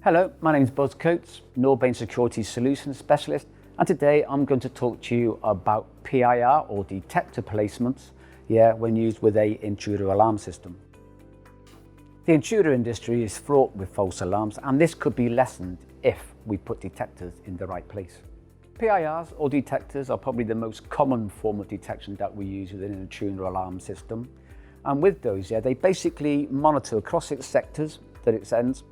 Hello, my name is Buzz Coates, Norbain Security Solutions Specialist, and today I'm going to talk to you about PIR or detector placements when used with a intruder alarm system. The intruder industry is fraught with false alarms, and this could be lessened if we put detectors in the right place. PIRs or detectors are probably the most common form of detection that we use within an intruder alarm system. And with those, they basically monitor across its sectors that it sends,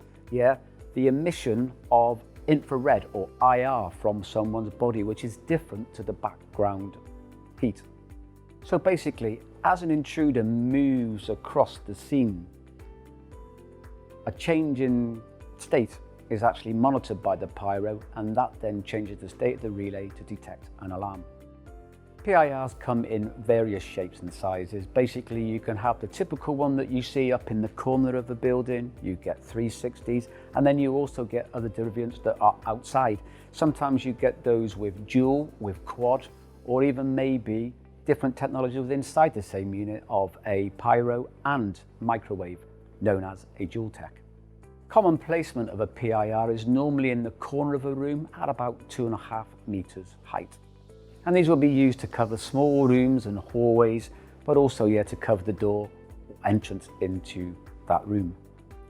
the emission of infrared or IR from someone's body, which is different to the background heat. So basically, as an intruder moves across the scene, a change in state is actually monitored by the pyro, and that then changes the state of the relay to detect an alarm. PIRs come in various shapes and sizes. Basically, you can have the typical one that you see up in the corner of a building, you get 360s, and then you also get other derivatives that are outside. Sometimes you get those with dual, with quad, or even maybe different technology within inside the same unit of a pyro and microwave, known as a dual tech. Common placement of a PIR is normally in the corner of a room at about 2.5 meters height. And these will be used to cover small rooms and hallways, but also to cover the door entrance into that room.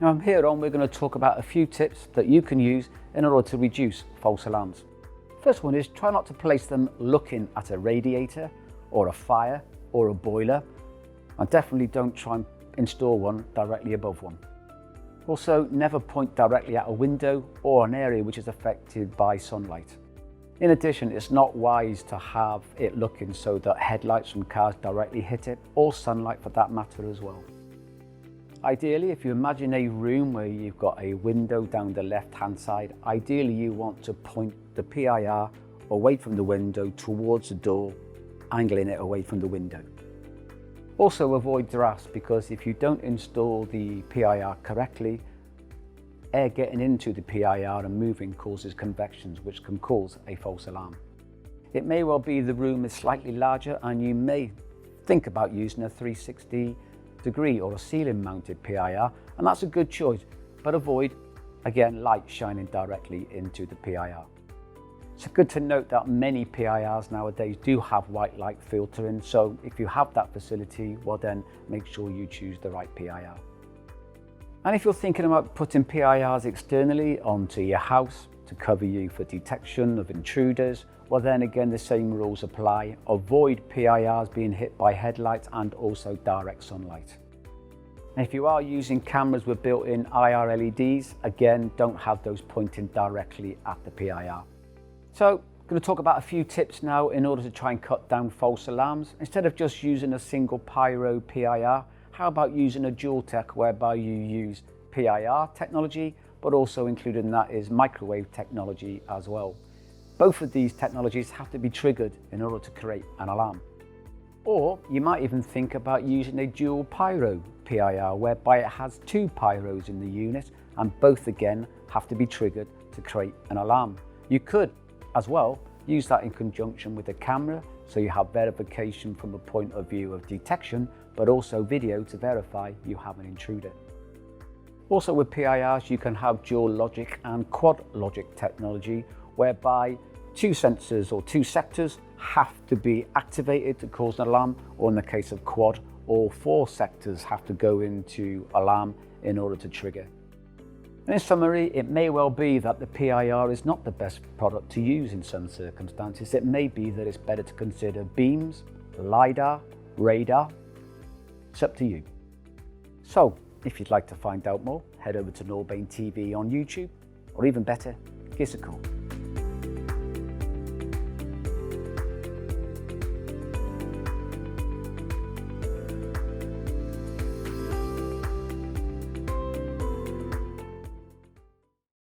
Now from here on, we're going to talk about a few tips that you can use in order to reduce false alarms. First one is try not to place them looking at a radiator or a fire or a boiler, and definitely don't try and install one directly above one. Also, never point directly at a window or an area which is affected by sunlight. In addition, it's not wise to have it looking so that headlights from cars directly hit it, or sunlight for that matter as well. Ideally, if you imagine a room where you've got a window down the left-hand side, ideally you want to point the PIR away from the window towards the door, angling it away from the window. Also avoid drafts, because if you don't install the PIR correctly, air getting into the PIR and moving causes convections, which can cause a false alarm. It may well be the room is slightly larger, and you may think about using a 360 degree or a ceiling mounted PIR, and that's a good choice, but avoid, again, light shining directly into the PIR. It's good to note that many PIRs nowadays do have white light filtering, so if you have that facility, well then make sure you choose the right PIR. And if you're thinking about putting PIRs externally onto your house to cover you for detection of intruders, well then again the same rules apply. Avoid PIRs being hit by headlights and also direct sunlight. And if you are using cameras with built-in IR LEDs, again don't have those pointing directly at the PIR. So I'm going to talk about a few tips now in order to try and cut down false alarms. Instead of just using a single pyro PIR, how about using a dual tech whereby you use PIR technology, but also included in that is microwave technology as well. Both of these technologies have to be triggered in order to create an alarm. Or you might even think about using a dual pyro PIR, whereby it has two pyros in the unit, and both again have to be triggered to create an alarm. You could as well use that in conjunction with a camera, so you have verification from a point of view of detection, but also video to verify you have an intruder. Also with PIRs, you can have dual logic and quad logic technology, whereby two sensors or two sectors have to be activated to cause an alarm, or in the case of quad, all 4 sectors have to go into alarm in order to trigger. And in summary, it may well be that the PIR is not the best product to use in some circumstances. It may be that it's better to consider beams, LiDAR, radar. It's up to you. So, if you'd like to find out more, head over to Norbain TV on YouTube, or even better, give us a call.